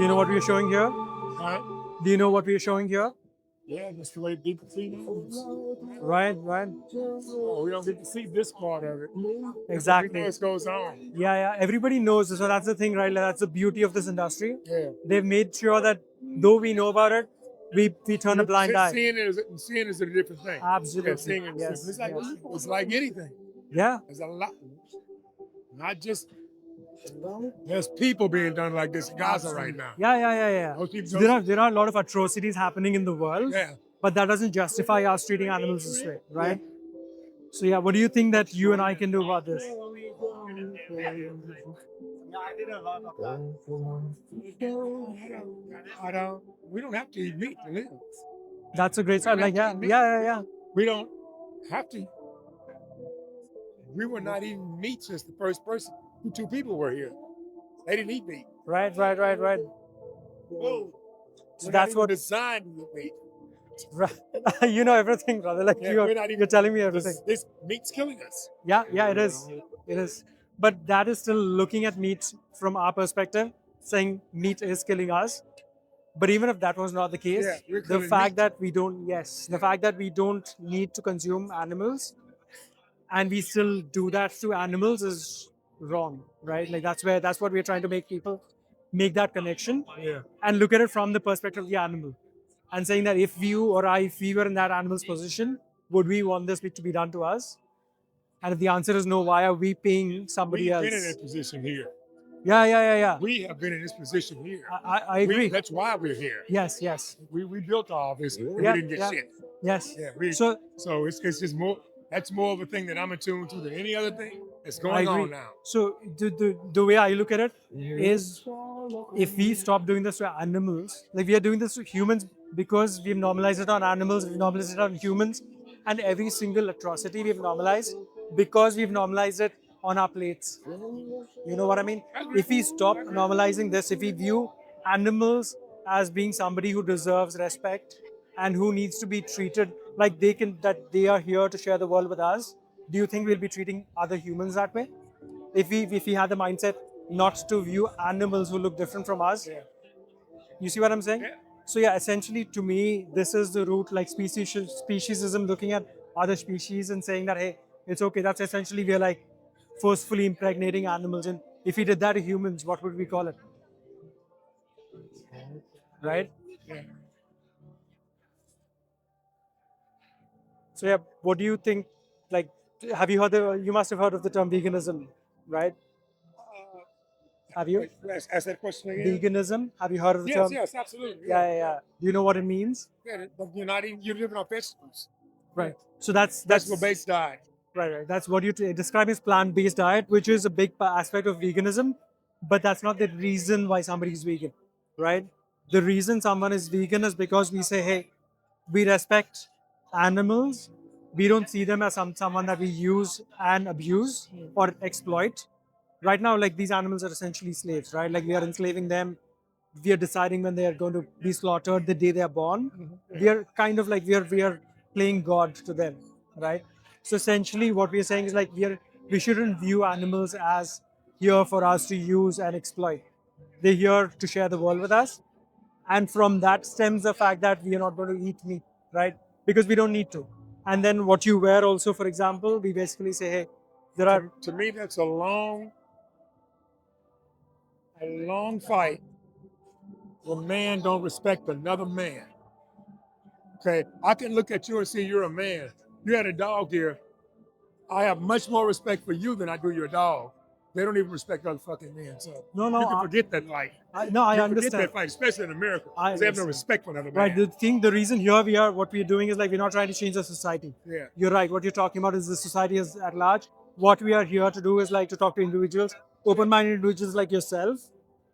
Do you know what we're showing here? Right? Do you know what we're showing here? Yeah, that's the way people see news. Right, right. Oh, we don't get to see this part of it. Exactly. We know what goes on. Yeah, yeah. Everybody knows this. So that's the thing, right? Like, that's the beauty of this industry. Yeah. They've made sure that though we know about it, we turn a blind eye. Seeing is a different thing. Absolutely. Yeah, seeing it is Yes. different. Yes. It's like anything. Yeah. There's a lot, not just. There's people being done like this in Gaza right now. Yeah, yeah, yeah, yeah. Those people So there are a lot of atrocities happening in the world. Yeah. But that doesn't justify us treating animals this way, right? So yeah, what do you think that you and I can do about this? We don't have to eat meat to live. That's a great start. Like yeah. We don't have to. We were not eating meat since the first person. Two people were here. They didn't eat meat. Right. Whoa. So that's what designed to eat meat. Right. You know everything, brother. Like you're telling me everything. This meat's killing us. Yeah, it is. It is. But that is still looking at meat from our perspective, saying meat is killing us. But even if that was not the case, the fact that we don't need to consume animals and we still do that to animals is wrong, right? Like that's what we're trying to make people make that connection and look at it from the perspective of the animal. And saying that if we were in that animal's position, would we want this to be done to us? And if the answer is no, why are we paying somebody else? We've been in this position here. Yeah. We have been in this position here. I agree. That's why we're here. Yes. We built all this. We didn't get shit. Yes. Yeah. So it's just more. That's more of a thing that I'm attuned to than any other thing that's going on now. So the way I look at it is, if we stop doing this to animals, like we are doing this to humans because we've normalized it on animals, we've normalized it on humans, and every single atrocity we've normalized because we've normalized it on our plates. You know what I mean? If we stop normalizing this, if we view animals as being somebody who deserves respect and who needs to be treated like that they are here to share the world with us, do you think we'll be treating other humans that way? If we had the mindset not to view animals who look different from us, you see what I'm saying? So yeah, essentially to me, this is the root, like speciesism, looking at other species and saying that, hey, it's okay. That's essentially, we're like forcefully impregnating animals. And if we did that to humans, what would we call it? Right? Yeah. So yeah, what do you think? Like, you must have heard of the term veganism, right? Have you? Ask that question again. Veganism. Have you heard of the term? Yes, absolutely. Yeah. Do you know what it means? Yeah, but you're living on vegetables. Right. So that's vegetable-based diet. Right. That's what you describe as plant-based diet, which is a big aspect of veganism, but that's not the reason why somebody is vegan, right? The reason someone is vegan is because we say, hey, we respect animals. We don't see them as someone that we use and abuse or exploit. Right now, like, these animals are essentially slaves, right? Like, we are enslaving them. We are deciding when they are going to be slaughtered the day they are born. We are kind of like, we are playing God to them, right? So essentially what we are saying is, like, we shouldn't view animals as here for us to use and exploit. They're here to share the world with us. And from that stems the fact that we are not going to eat meat, right? Because we don't need to. And then what you wear also, for example, we basically say, hey, there are... To me, that's a long fight when man don't respect another man. Okay, I can look at you and see you're a man. You had a dog here. I have much more respect for you than I do your dog. They don't even respect other fucking men. So No, you can forget that fight. I You understand. forget that fight, especially in America. I They have no understand. respect for another man. Right. The reason here what we're doing is, like, we're not trying to change the society. Yeah. You're right. What you're talking about is the society is at large. What we are here to do is, like, to talk to individuals, open-minded individuals like yourself,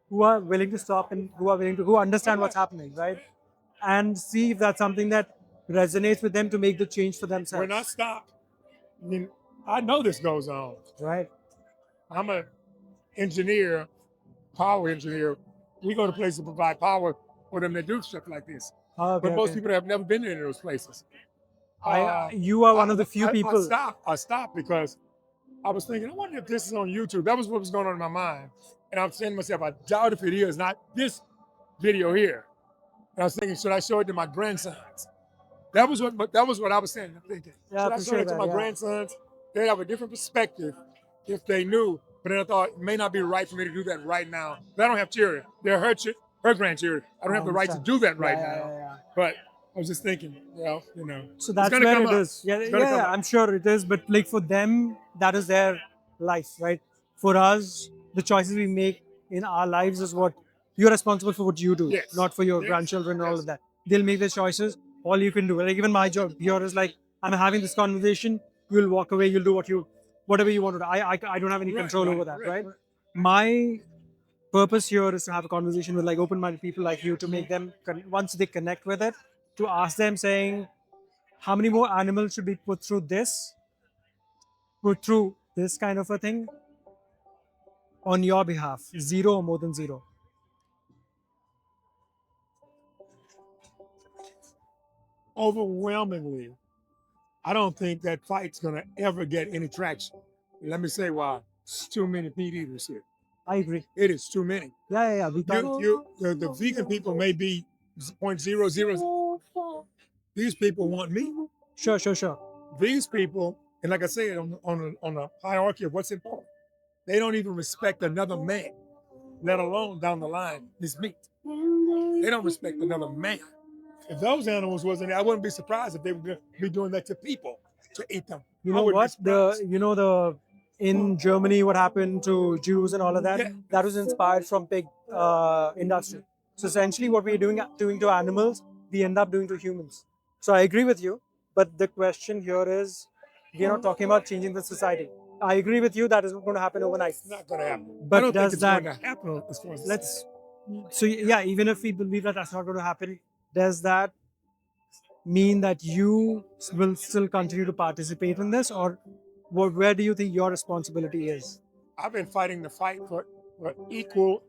who are willing to stop and who understand what's happening, right? And see if that's something that resonates with them to make the change for themselves. We're not stopped. I mean, I know this goes on. Right. I'm an engineer, power engineer. We go to places to provide power for them that do stuff like this. Okay, But most people have never been in those places. You are one of the few people. I stopped because I was thinking, I wonder if this is on YouTube. That was what was going on in my mind. And I'm saying to myself, I doubt if it is. Not this video here. And I was thinking, should I show it to my grandsons? That was what I was saying. I'm thinking, Yeah, I should I show appreciate it to that. my Yeah. grandsons? They'd have a different perspective if they knew. But then I thought it may not be right for me to do that right now. But I don't have children. They're her grandchildren. I don't have the right to understand. do that right Yeah, now. yeah, yeah. But I was just thinking, well, So it's that's gonna where come it up. is. Yeah, It's gonna come yeah, up. I'm sure it is. But like for them, that is their life, right? For us, the choices we make in our lives is what you're responsible for what you do, Yes. not for your Yes. grandchildren and all Yes. of that. They'll make their choices. All you can do, like even my job here is like I'm having this conversation. You'll walk away. You'll do whatever you want to do. I don't have any control over that, right? My purpose here is to have a conversation with like open-minded people like you to make them once they connect with it, to ask them saying how many more animals should be put through this kind of a thing on your behalf, zero or more than zero. Overwhelmingly, I don't think that fight's gonna ever get any traction. Let me say why. It's too many meat eaters here. I agree. It is too many. Yeah, we can't. The vegan people may be 0.00. These people want meat. Sure. These people, and like I said, on a hierarchy of what's important, they don't even respect another man, let alone down the line this meat. They don't respect another man. If those animals wasn't there, I wouldn't be surprised if they would be doing that to people to eat them. You I know wouldn't be what? surprised. In Germany, what happened to Jews and all of that? Yeah. That was inspired from pig industry. So essentially, what we're doing to animals, we end up doing to humans. So I agree with you, but the question here is, we're not talking about changing the society. I agree with you that is not going to happen overnight. It's not going to happen. But I don't think does it's that going to happen as far as let's so yeah, even if we believe that that's not going to happen, does that mean that you will still continue to participate in this, or where do you think your responsibility is? I've been fighting the fight for equal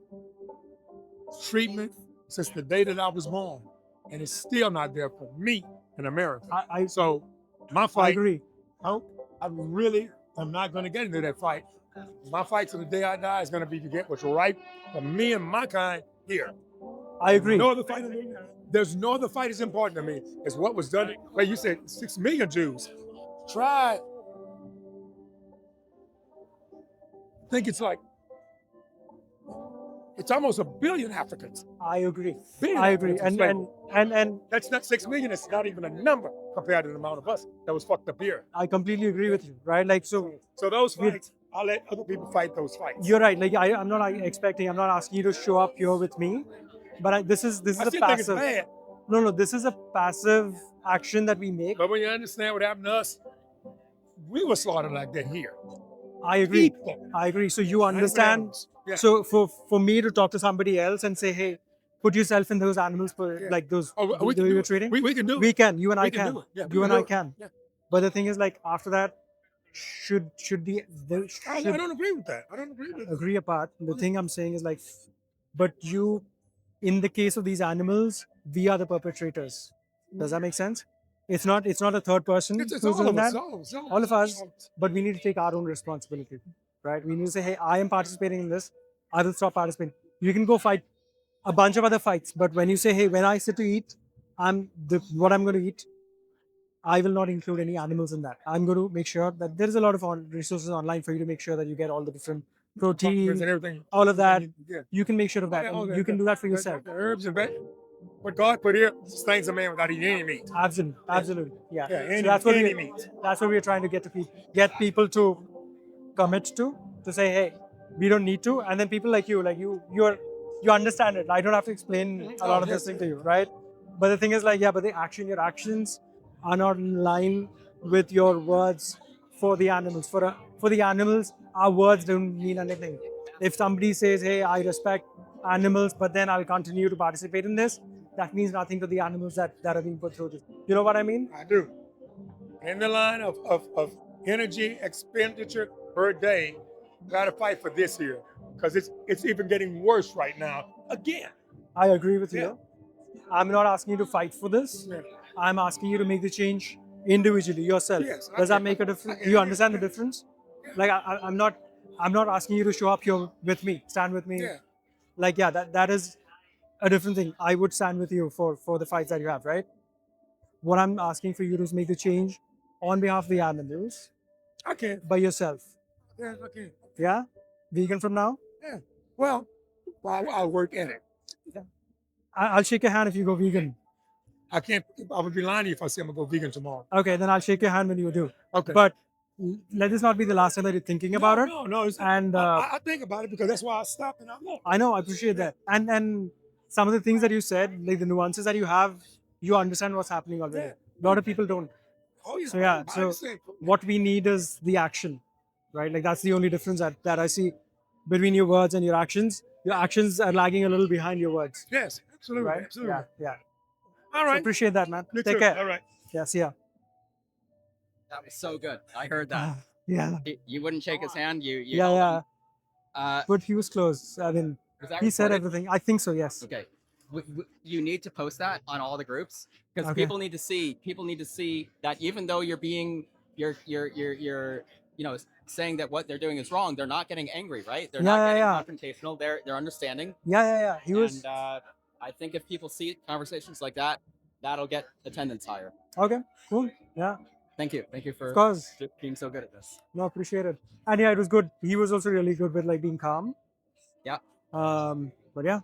treatment since the day that I was born, and it's still not there for me in America. So my I fight, agree. I really am not going to get into that fight. My fight to the day I die is going to be to get what's right for me and my kind here. I agree. No other fight. There's no other fight is important to me. It's what was done. Like you said, 6 million Jews. Try. I think it's almost 1 billion Africans. I agree. Billion I agree. Africans And that's not 6 million. It's not even a number compared to the amount of us that was fucked up here. I completely agree with you, right? Like So those fights, I'll let other people fight those fights. you're right. Like I'm not expecting. I'm not asking you to show up here with me, but this is I a still think it's passive. bad. No, this is a passive action that we make. But when you understand what happened to us, we were slaughtered like that here. I agree. People. I agree. So you understand. Yeah. So for me to talk to somebody else and say, hey, put yourself in those animals for Yeah. like those Oh, we the can way do you're it. treating. We can do it. We can. You and I We can can. do it. Yeah, we You can and do I it. can. Yeah. But the thing is, like after that, should I don't agree with that. I don't agree with that. agree apart. The thing I'm saying is like, but you, in the case of these animals, we are the perpetrators. Does that make sense? It's not a third person It's who's all doing of us. that. All Of us, but we need to take our own responsibility, right? We need to say, hey, I am participating in this. I will stop participating. You can go fight a bunch of other fights, but when you say, hey, when I sit to eat, what I'm going to eat, I will not include any animals in that. I'm going to make sure that there is a lot of resources online for you to make sure that you get all the different protein, and everything. all of that. Yeah. You can make sure of that. Yeah, all And that- you can do that for yourself. The herbs and vegetables. What God put here sustains a man without eating any meat. Absolutely. Yeah. Yeah, So any, that's what any meat. that's what we're trying to get people to commit to say, hey, we don't need to. And then people like you understand it. I don't have to explain a lot of this thing to you, right? But the thing is like, yeah, but your actions are not in line with your words for the animals. For the animals, our words don't mean anything. If somebody says, hey, I respect animals, but then I'll continue to participate in this, that means nothing to the animals that are being put through this. You know what I mean? I do. In the line of energy expenditure per day, gotta fight for this here. Because it's even getting worse right now. Again. I agree with you. Yeah. I'm not asking you to fight for this. Yeah. I'm asking you to make the change individually yourself. Yes, Does I that get make a it. difference? I Do you understand the difference? Like I'm not asking you to show up here with me, stand with me. Yeah. Like yeah, that is a different thing. I would stand with you for the fights that you have, right? What I'm asking for you to is make the change on behalf of the animals I can't. by yourself. Yeah, I can't. Yeah, vegan from now. Yeah. Well, I'll work in it. I'll shake your hand if you go vegan. I can't. I would be lying to you if I say I'm gonna go vegan tomorrow. Okay, then I'll shake your hand when you do. Okay. But let this not be the last time that you're thinking about it. No. And I think about it because that's why I stopped and I look. I know, I appreciate that. And some of the things that you said, like the nuances that you have, you understand what's happening already. Yeah. A lot of people don't. Oh yeah. So yeah, I so understand. what we need is the action, right? Like that's the only difference that I see between your words and your actions. Your actions are lagging a little behind your words, Yes, absolutely, right? absolutely. Yeah. All So right. appreciate that, man. You Take too. care. All right. Yeah, see ya. That was so good. I heard that. Yeah, You wouldn't shake his hand. You yeah, told yeah. him. But he was close. I mean, Was that he said recorded? everything. I think so. Yes. Okay. You need to post that on all the groups because Okay. people need to see. People need to see that even though you're saying that what they're doing is wrong, they're not getting angry, right? They're not getting confrontational. They're understanding. Yeah. He was. And I think if people see conversations like that, that'll get attendance higher. Okay. Cool. Yeah. Thank you. Thank you for Of course. being so good at this. No, appreciate it. And yeah, it was good. He was also really good with like being calm. Yeah. But yeah,